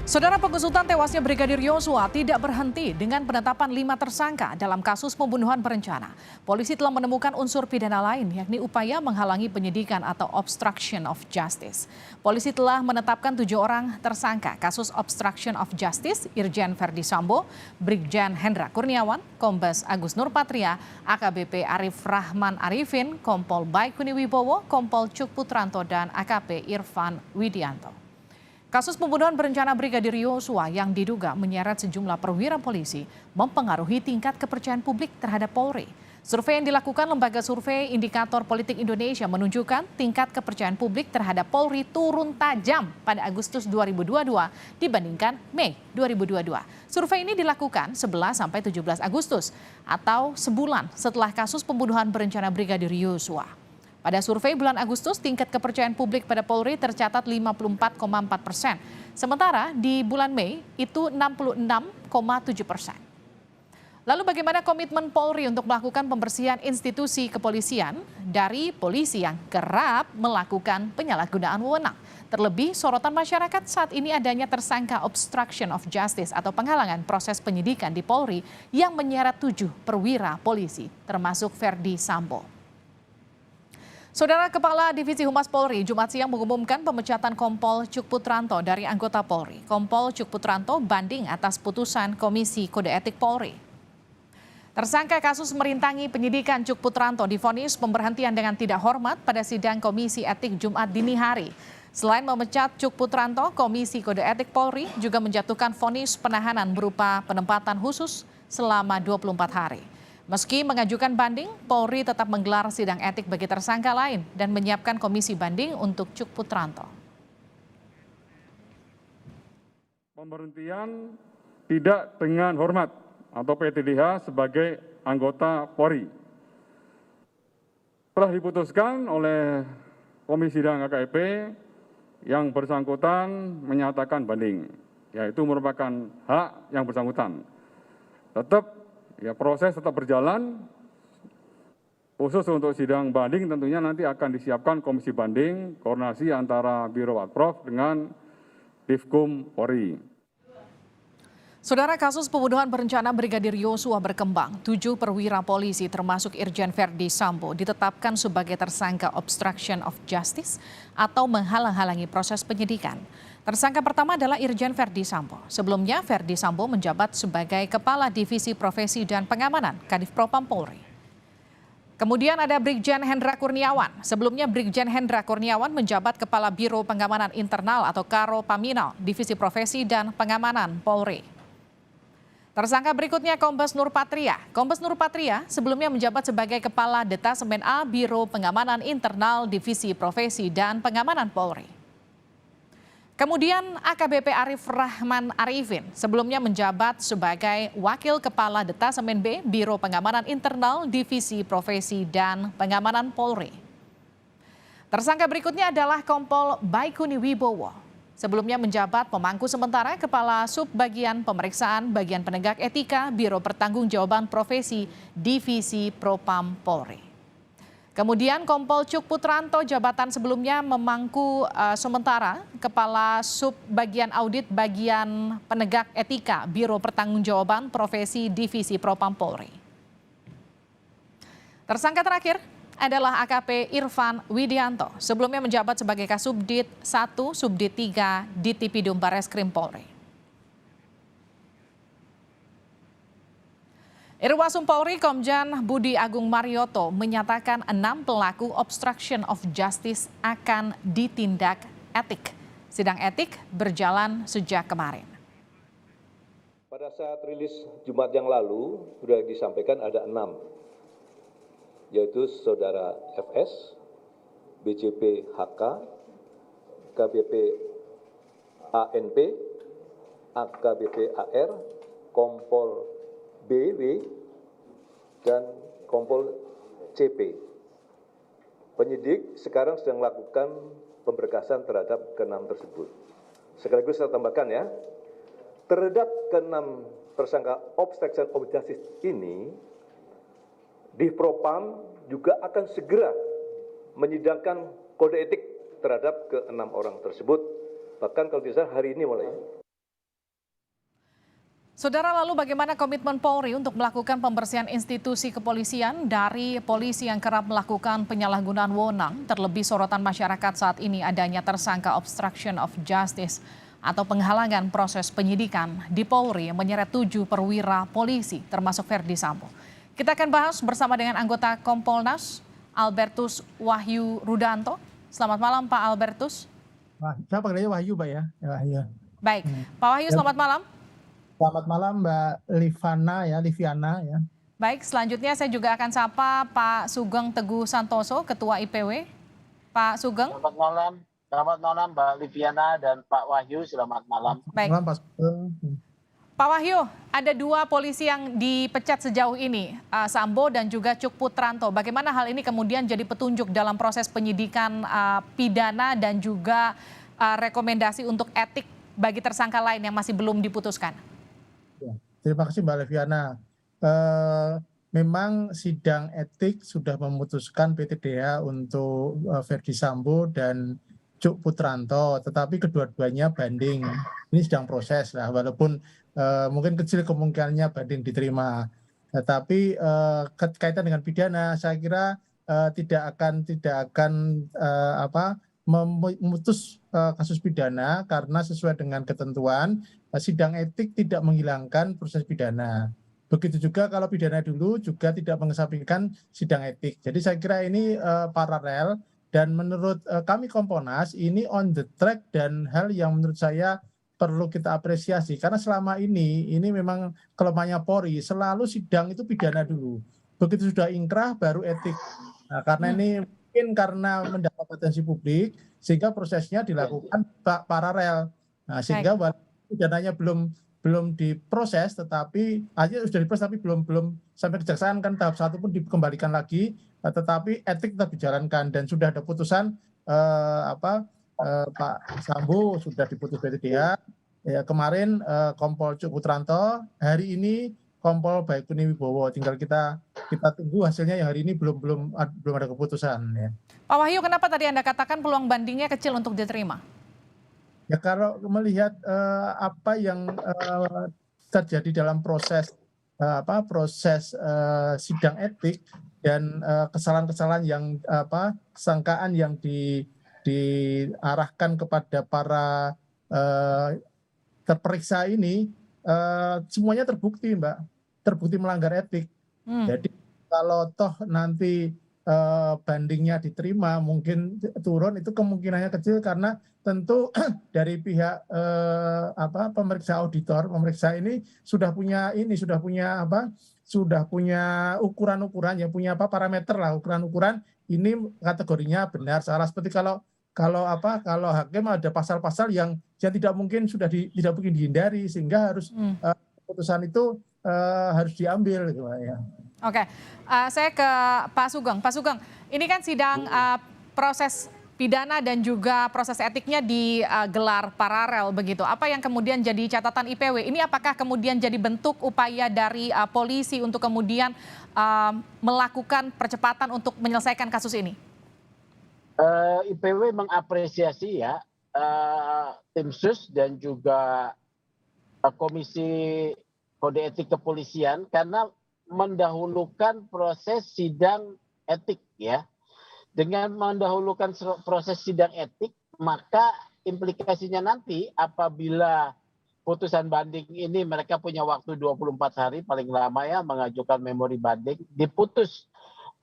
Saudara, pengusutan tewasnya Brigadir Yosua tidak berhenti dengan penetapan 5 tersangka dalam kasus pembunuhan berencana. Polisi telah menemukan unsur pidana lain, yakni upaya menghalangi penyidikan atau obstruction of justice. Polisi telah menetapkan 7 orang tersangka kasus obstruction of justice: Irjen Verdi Sambo, Brigjen Hendra Kurniawan, Kombes Agus Nurpatria, AKBP Arif Rahman Arifin, Kompol Baikuni Wibowo, Kompol Cuk Putranto, dan AKP Irfan Widianto. Kasus pembunuhan berencana Brigadir Yosua yang diduga menyeret sejumlah perwira polisi mempengaruhi tingkat kepercayaan publik terhadap Polri. Survei yang dilakukan Lembaga Survei Indikator Politik Indonesia menunjukkan tingkat kepercayaan publik terhadap Polri turun tajam pada Agustus 2022 dibandingkan Mei 2022. Survei ini dilakukan 11-17 Agustus atau sebulan setelah kasus pembunuhan berencana Brigadir Yosua. Pada survei bulan Agustus, tingkat kepercayaan publik pada Polri tercatat 54,4%. Sementara di bulan Mei itu 66,7%. Lalu bagaimana komitmen Polri untuk melakukan pembersihan institusi kepolisian dari polisi yang kerap melakukan penyalahgunaan wewenang? Terlebih sorotan masyarakat saat ini adanya tersangka obstruction of justice atau penghalangan proses penyidikan di Polri yang menyeret 7 perwira polisi, termasuk Verdi Sambo. Saudara, Kepala Divisi Humas Polri Jumat siang mengumumkan pemecatan Kompol Cuk Putranto dari anggota Polri. Kompol Cuk Putranto banding atas putusan Komisi Kode Etik Polri. Tersangka kasus merintangi penyidikan Cuk Putranto divonis pemberhentian dengan tidak hormat pada sidang Komisi Etik Jumat dini hari. Selain memecat Cuk Putranto, Komisi Kode Etik Polri juga menjatuhkan vonis penahanan berupa penempatan khusus selama 24 hari. Meski mengajukan banding, Polri tetap menggelar sidang etik bagi tersangka lain dan menyiapkan komisi banding untuk Cuk Putranto. Pemberhentian tidak dengan hormat atau PTDH sebagai anggota Polri telah diputuskan oleh Komisi Sidang KKIP yang bersangkutan menyatakan banding, yaitu merupakan hak yang bersangkutan. Proses tetap berjalan, khusus untuk sidang banding tentunya nanti akan disiapkan komisi banding, koordinasi antara Biro Watprov dengan Divkum Polri. Saudara, kasus pembunuhan berencana Brigadir Yosua berkembang. 7 perwira polisi termasuk Irjen Verdi Sambo ditetapkan sebagai tersangka obstruction of justice atau menghalang-halangi proses penyidikan. Tersangka pertama adalah Irjen Verdi Sambo. Sebelumnya, Verdi Sambo menjabat sebagai Kepala Divisi Profesi dan Pengamanan Kadif Propam Polri. Kemudian ada Brigjen Hendra Kurniawan. Sebelumnya, Brigjen Hendra Kurniawan menjabat Kepala Biro Pengamanan Internal atau Karo Paminal, Divisi Profesi dan Pengamanan Polri. Tersangka berikutnya Kombes Nurpatria. Kombes Nurpatria sebelumnya menjabat sebagai Kepala Detasemen A Biro Pengamanan Internal, Divisi Profesi dan Pengamanan Polri. Kemudian AKBP Arif Rahman Arifin sebelumnya menjabat sebagai Wakil Kepala Detasemen B Biro Pengamanan Internal, Divisi Profesi dan Pengamanan Polri. Tersangka berikutnya adalah Kompol Baikuni Wibowo. Sebelumnya menjabat pemangku sementara Kepala Subbagian Pemeriksaan Bagian Penegak Etika Biro Pertanggungjawaban Profesi Divisi Propam Polri. Kemudian Kompol Cuk Putranto jabatan sebelumnya memangku sementara Kepala Subbagian Audit Bagian Penegak Etika Biro Pertanggungjawaban Profesi Divisi Propam Polri. Tersangka terakhir adalah AKP Irfan Widianto, sebelumnya menjabat sebagai Kasubdit 1 Subdit 3 Ditipidum Barreskrim Polri. Irwasum Polri Komjen Budi Agung Marioto menyatakan 6 pelaku obstruction of justice akan ditindak etik. Sidang etik berjalan sejak kemarin. Pada saat rilis Jumat yang lalu sudah disampaikan ada 6, yaitu Saudara FS, BCP HK, KBP ANP, AKBP AR, Kompol BW, dan Kompol CP. Penyidik sekarang sedang melakukan pemberkasan terhadap ke-6 tersebut. Sekaligus saya tambahkan ya, terhadap ke-6 tersangka obstruction of justice ini, Divpropam juga akan segera menyidangkan kode etik terhadap ke-6 orang tersebut. Bahkan kalau bisa hari ini mulai. Saudara, lalu bagaimana komitmen Polri untuk melakukan pembersihan institusi kepolisian dari polisi yang kerap melakukan penyalahgunaan wewenang, terlebih sorotan masyarakat saat ini adanya tersangka obstruction of justice atau penghalangan proses penyidikan di Polri yang menyeret 7 perwira polisi termasuk Verdi Sambo. Kita akan bahas bersama dengan anggota Kompolnas Albertus Wahyu Rudanto. Selamat malam Pak Albertus. Wah, saya panggilnya Wahyu, Mbak ya. Ya, Wahyu. Baik, Pak Wahyu, selamat malam. Selamat malam Mbak Liviana ya. Baik, selanjutnya saya juga akan sapa Pak Sugeng Teguh Santoso, Ketua IPW. Pak Sugeng. Selamat malam Mbak Liviana dan Pak Wahyu, selamat malam. Baik. Malam Pak Sugeng. Pak Wahyu, ada 2 polisi yang dipecat sejauh ini, Sambo dan juga Cuk Putranto. Bagaimana hal ini kemudian jadi petunjuk dalam proses penyidikan pidana dan juga rekomendasi untuk etik bagi tersangka lain yang masih belum diputuskan? Ya, terima kasih Mbak Liviana. Memang sidang etik sudah memutuskan PTDH untuk Verdi Sambo dan Cuk Putranto, tetapi kedua-duanya banding. Ini sedang proses lah, walaupun mungkin kecil kemungkinannya banding diterima. Tetapi kaitan dengan pidana, saya kira tidak akan memutus kasus pidana karena sesuai dengan ketentuan sidang etik tidak menghilangkan proses pidana. Begitu juga kalau pidana dulu juga tidak mengesampingkan sidang etik. Jadi saya kira ini paralel dan menurut kami Kompolnas ini on the track dan hal yang menurut saya perlu kita apresiasi karena selama ini memang kelemahannya Polri, selalu sidang itu pidana dulu. Begitu sudah ingkrah baru etik. Nah, karena ini mungkin karena mendapat atensi publik sehingga prosesnya dilakukan paralel. Nah, sehingga pidananya belum diproses tetapi aja sudah diproses tapi belum sampai kejaksaan kan tahap 1 pun dikembalikan lagi, tetapi etik tetap dijalankan dan sudah ada putusan Pak Sambo sudah diputus PTDH ya, kemarin Kompol Cuk Putranto, hari ini Kompol Baikuni Wibowo, tinggal kita tunggu hasilnya yang hari ini belum ada keputusan ya. Pak Wahyu, kenapa tadi Anda katakan peluang bandingnya kecil untuk diterima? Ya kalau melihat apa yang terjadi dalam proses sidang etik dan kesalahan-kesalahan yang sangkaan yang diarahkan kepada para terperiksa ini semuanya terbukti Mbak, terbukti melanggar etik. Jadi kalau toh nanti bandingnya diterima mungkin turun, itu kemungkinannya kecil karena tentu dari pihak pemeriksa auditor, pemeriksa ini sudah punya ukuran-ukuran, ya punya parameter lah, ukuran-ukuran ini kategorinya benar salah. Seperti kalau hakim ada pasal-pasal yang tidak mungkin tidak mungkin dihindari sehingga harus keputusan itu harus diambil gitu ya. Oke, saya ke Pak Sugeng. Pak Sugeng, ini kan sidang proses pidana dan juga proses etiknya digelar paralel begitu. Apa yang kemudian jadi catatan IPW? Ini apakah kemudian jadi bentuk upaya dari polisi untuk kemudian melakukan percepatan untuk menyelesaikan kasus ini? IPW mengapresiasi ya tim sus dan juga Komisi Kode Etik Kepolisian karena mendahulukan proses sidang etik ya. Dengan mendahulukan proses sidang etik, maka implikasinya nanti apabila putusan banding ini mereka punya waktu 24 hari paling lama ya mengajukan memori banding, diputus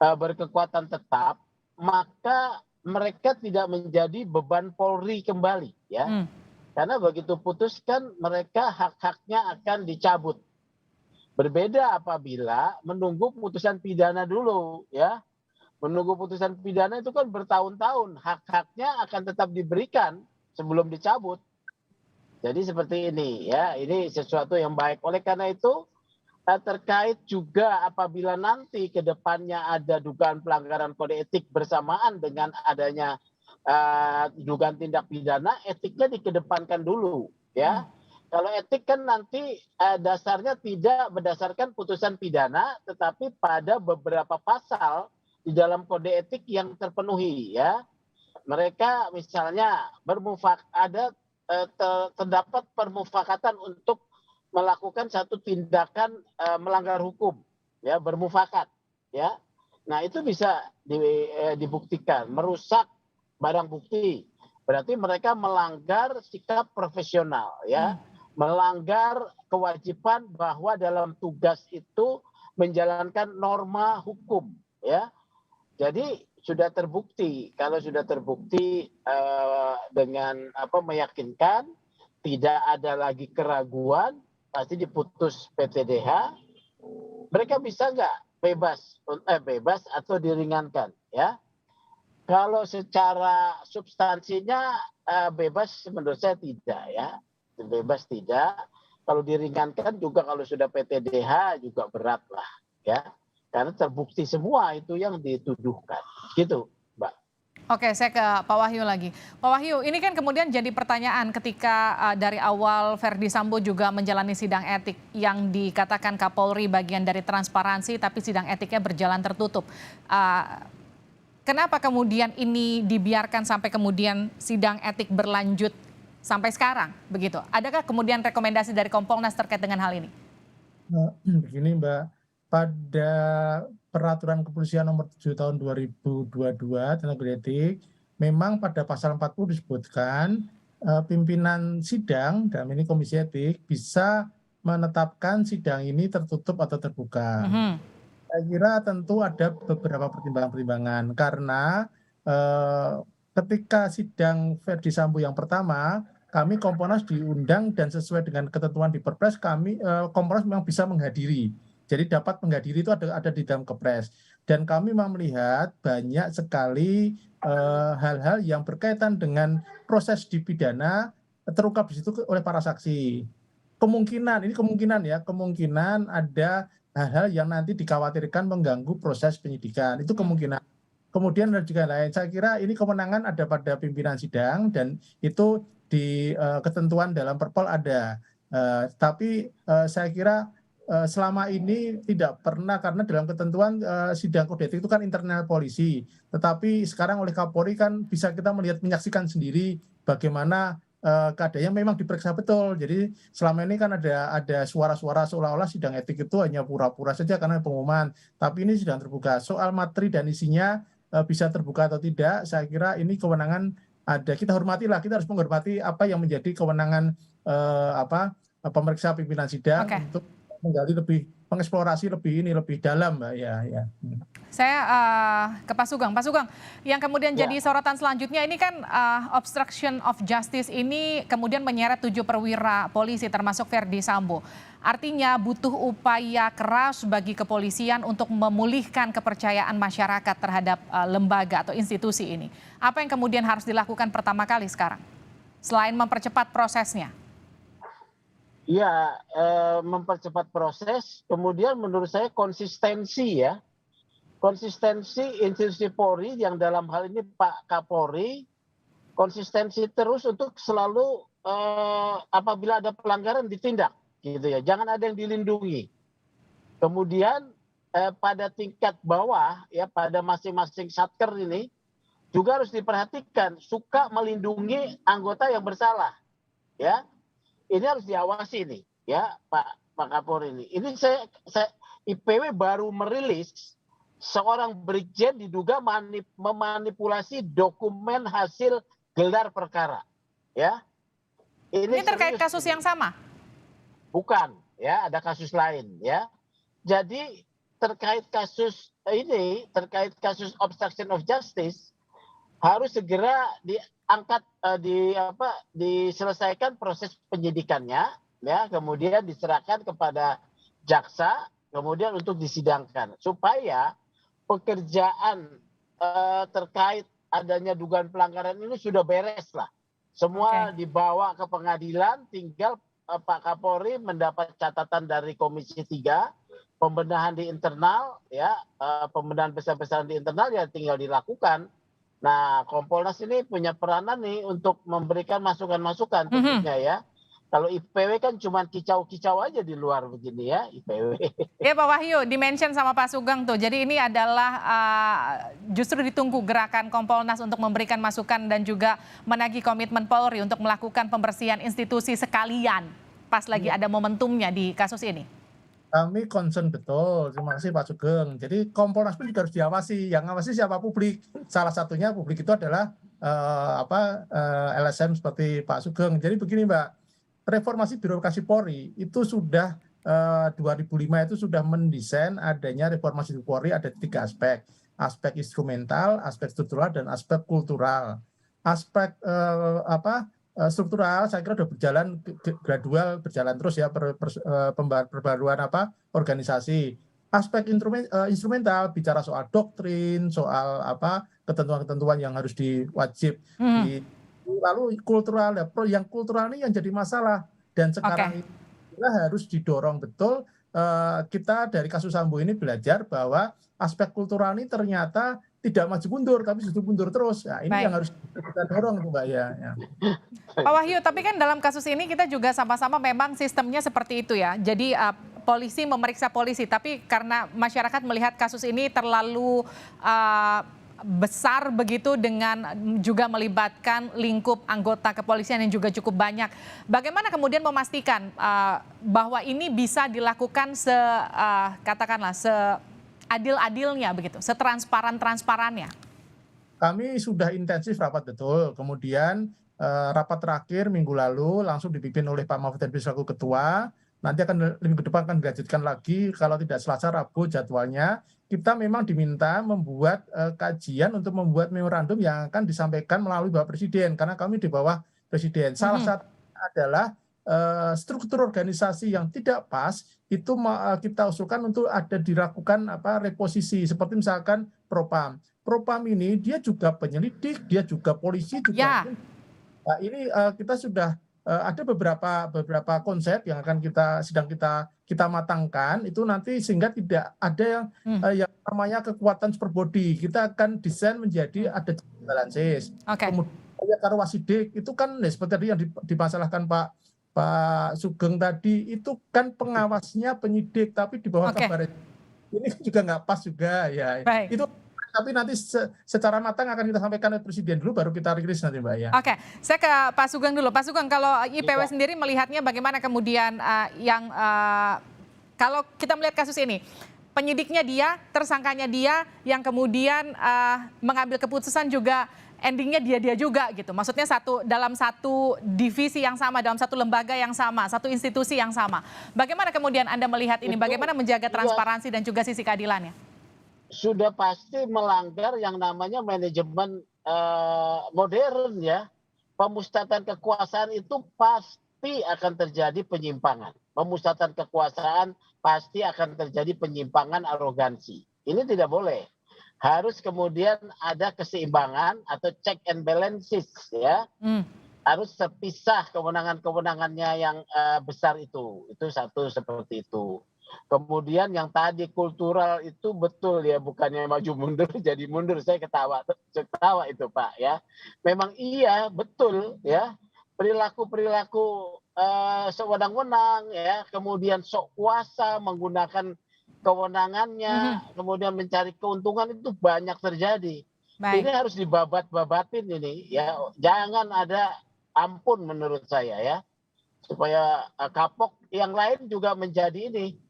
berkekuatan tetap, maka mereka tidak menjadi beban Polri kembali ya. Karena begitu putuskan mereka hak-haknya akan dicabut. Berbeda apabila menunggu putusan pidana dulu ya. Menunggu putusan pidana itu kan bertahun-tahun, hak-haknya akan tetap diberikan sebelum dicabut. Jadi seperti ini ya, ini sesuatu yang baik. Oleh karena itu terkait juga apabila nanti ke depannya ada dugaan pelanggaran kode etik bersamaan dengan adanya dugaan tindak pidana, etiknya dikedepankan dulu ya. Kalau etik kan nanti dasarnya tidak berdasarkan putusan pidana, tetapi pada beberapa pasal di dalam kode etik yang terpenuhi ya. Mereka misalnya terdapat permufakatan untuk melakukan satu tindakan melanggar hukum, ya, bermufakat, ya. Nah, itu bisa dibuktikan merusak barang bukti. Berarti mereka melanggar sikap profesional, ya. Melanggar kewajiban bahwa dalam tugas itu menjalankan norma hukum, ya. Jadi sudah terbukti, kalau sudah terbukti dengan meyakinkan, tidak ada lagi keraguan, pasti diputus PTDH. Mereka bisa nggak bebas atau diringankan, ya? Kalau secara substansinya bebas, menurut saya tidak, ya. Bebas tidak. Kalau diringankan juga, kalau sudah PTDH juga berat lah, ya. Karena terbukti semua itu yang dituduhkan, gitu, Mbak. Oke, saya ke Pak Wahyu lagi. Pak Wahyu, ini kan kemudian jadi pertanyaan ketika dari awal Verdi Sambo juga menjalani sidang etik yang dikatakan Kapolri bagian dari transparansi, tapi sidang etiknya berjalan tertutup. Kenapa kemudian ini dibiarkan sampai kemudian sidang etik berlanjut sampai sekarang, begitu? Adakah kemudian rekomendasi dari Kompolnas terkait dengan hal ini? Begini, Mbak. Pada peraturan kepolisian nomor 7 tahun 2022 tentang kode etik, memang pada pasal 40 disebutkan pimpinan sidang, dalam ini komisi etik, bisa menetapkan sidang ini tertutup atau terbuka. Saya kira tentu ada beberapa pertimbangan-pertimbangan, karena ketika sidang Verdi Sambo yang pertama, kami Kompolnas diundang dan sesuai dengan ketentuan di Perpres, kami Kompolnas memang bisa menghadiri. Jadi dapat menghadiri itu ada di dalam Kepres. Dan kami memang melihat banyak sekali hal-hal yang berkaitan dengan proses di pidana terungkap di situ oleh para saksi. Kemungkinan ada hal-hal yang nanti dikhawatirkan mengganggu proses penyidikan. Itu kemungkinan. Kemudian ada juga lain. Saya kira ini kewenangan ada pada pimpinan sidang dan itu di ketentuan dalam Perpol ada. Tapi saya kira selama ini tidak pernah, karena dalam ketentuan sidang kode etik itu kan internal polisi. Tetapi sekarang oleh Kapolri kan bisa kita menyaksikan sendiri bagaimana keadaannya memang diperiksa betul. Jadi selama ini kan ada suara-suara seolah-olah sidang etik itu hanya pura-pura saja karena pengumuman. Tapi ini sidang terbuka. Soal materi dan isinya bisa terbuka atau tidak, saya kira ini kewenangan ada. Kita hormatilah, kita harus menghormati apa yang menjadi kewenangan pemeriksa pimpinan sidang untuk menggali mengeksplorasi lebih dalam, Mbak. Ya. Saya ke Pak Sugeng. Pak Sugeng, yang kemudian jadi sorotan selanjutnya ini kan obstruction of justice ini kemudian menyeret 7 perwira polisi termasuk Verdi Sambo. Artinya butuh upaya keras bagi kepolisian untuk memulihkan kepercayaan masyarakat terhadap lembaga atau institusi ini. Apa yang kemudian harus dilakukan pertama kali sekarang selain mempercepat prosesnya? Ya, mempercepat proses, kemudian menurut saya konsistensi, ya. Konsistensi institusi Polri yang dalam hal ini Pak Kapolri, konsistensi terus untuk selalu apabila ada pelanggaran ditindak, gitu ya. Jangan ada yang dilindungi. Kemudian pada tingkat bawah, ya, pada masing-masing satker ini juga harus diperhatikan suka melindungi anggota yang bersalah, ya. Ini harus diawasi nih, ya, Pak Kapolri ini. Ini saya IPW baru merilis seorang brigjen diduga memanipulasi dokumen hasil gelar perkara, ya. Ini terkait kasus yang sama? Bukan, ya, ada kasus lain, ya. Jadi terkait kasus ini, terkait kasus obstruction of justice, harus segera diangkat, diselesaikan proses penyidikannya, ya, kemudian diserahkan kepada jaksa, kemudian untuk disidangkan supaya pekerjaan terkait adanya dugaan pelanggaran ini sudah beres lah. Semua dibawa ke pengadilan, tinggal Pak Kapolri mendapat catatan dari Komisi 3, pembenahan di internal, ya, pembenahan besar-besaran di internal ya tinggal dilakukan. Nah, Kompolnas ini punya peranan nih untuk memberikan masukan-masukan tentunya, ya. Kalau IPW kan cuma kicau-kicau aja di luar begini, ya, IPW. Ya, Pak Wahyu, di-mention sama Pak Sugeng tuh. Jadi ini adalah justru ditunggu gerakan Kompolnas untuk memberikan masukan dan juga menagih komitmen Polri untuk melakukan pembersihan institusi sekalian pas lagi ada momentumnya di kasus ini? Kami concern betul, terima kasih Pak Sugeng. Jadi Kompolnas pun juga harus diawasi, yang ngawasi siapa? Publik. Salah satunya publik itu adalah LSM seperti Pak Sugeng. Jadi begini Mbak, reformasi birokrasi Polri itu sudah 2005 itu sudah mendesain adanya reformasi Polri ada 3 aspek. Aspek instrumental, aspek struktural, dan aspek kultural. Aspek struktural saya kira sudah berjalan gradual, berjalan terus ya perbaruan organisasi. Aspek instrumental bicara soal doktrin, soal ketentuan-ketentuan yang harus diwajib. Lalu kultural, yang kultural ini yang jadi masalah, dan sekarang ini harus didorong betul. Kita dari kasus Sambo ini belajar bahwa aspek kultural ini ternyata tidak maju mundur, tapi justru mundur terus. Nah, ini yang harus kita dorong, Mbak ya. Pak Wahyu, tapi kan dalam kasus ini kita juga sama-sama memang sistemnya seperti itu ya. Jadi polisi memeriksa polisi, tapi karena masyarakat melihat kasus ini terlalu besar begitu dengan juga melibatkan lingkup anggota kepolisian yang juga cukup banyak. Bagaimana kemudian memastikan bahwa ini bisa dilakukan katakanlah seadil-adilnya begitu, setransparan-transparannya? Kami sudah intensif rapat betul. Kemudian rapat terakhir minggu lalu langsung dipimpin oleh Pak Mahfud MD selaku ketua. Nanti akan minggu depan akan dilanjutkan lagi, kalau tidak Selasa Rabu jadwalnya. Kita memang diminta membuat kajian untuk membuat memorandum yang akan disampaikan melalui Bapak Presiden, karena kami di bawah Presiden. Salah satu adalah struktur organisasi yang tidak pas itu kita usulkan untuk ada dilakukan reposisi, seperti misalkan Propam. Propam ini dia juga penyelidik, dia juga polisi juga. Nah, ini kita sudah ada beberapa konsep yang akan sedang kita matangkan itu nanti, sehingga tidak ada yang namanya kekuatan super body. Kita akan desain menjadi ada balances. Kemudian kalau Wasidik itu kan seperti tadi yang dimasalahkan Pak Sugeng tadi, itu kan pengawasnya penyidik tapi di bawah kabar. Ini juga nggak pas juga ya. Itu tapi nanti secara matang akan kita sampaikan oleh Presiden dulu, baru kita rilis nanti Mbak ya. Oke, saya ke Pak Sugeng dulu. Pak Sugeng, kalau IPW sendiri melihatnya bagaimana kemudian kalau kita melihat kasus ini, penyidiknya dia, tersangkanya dia, yang kemudian mengambil keputusan juga endingnya dia juga gitu. Maksudnya dalam satu divisi yang sama, dalam satu lembaga yang sama, satu institusi yang sama. Bagaimana kemudian Anda melihat ini? Bagaimana menjaga transparansi dan juga sisi keadilannya? Sudah pasti melanggar yang namanya manajemen modern ya. Pemusatan kekuasaan itu pasti akan terjadi penyimpangan. Pemusatan kekuasaan pasti akan terjadi penyimpangan, arogansi. Ini tidak boleh. Harus kemudian ada keseimbangan atau check and balances ya. Harus terpisah kewenangan-kewenangannya yang besar itu. Itu satu, seperti itu. Kemudian yang tadi kultural itu betul ya, bukannya maju mundur jadi mundur. Saya ketawa itu Pak ya. Memang iya betul ya, perilaku sewenang-wenang ya, kemudian sok kuasa menggunakan kewenangannya, kemudian mencari keuntungan itu banyak terjadi. Ini harus dibabat-babatin ini ya, jangan ada ampun menurut saya ya, supaya kapok yang lain juga menjadi ini,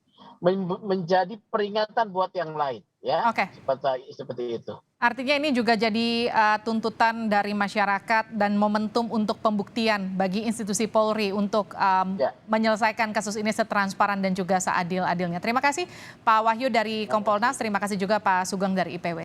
menjadi peringatan buat yang lain ya. Seperti itu. Artinya ini juga jadi tuntutan dari masyarakat dan momentum untuk pembuktian bagi institusi Polri untuk menyelesaikan kasus ini setransparan dan juga seadil-adilnya. Terima kasih Pak Wahyu dari Kompolnas, terima kasih juga Pak Sugeng dari IPW.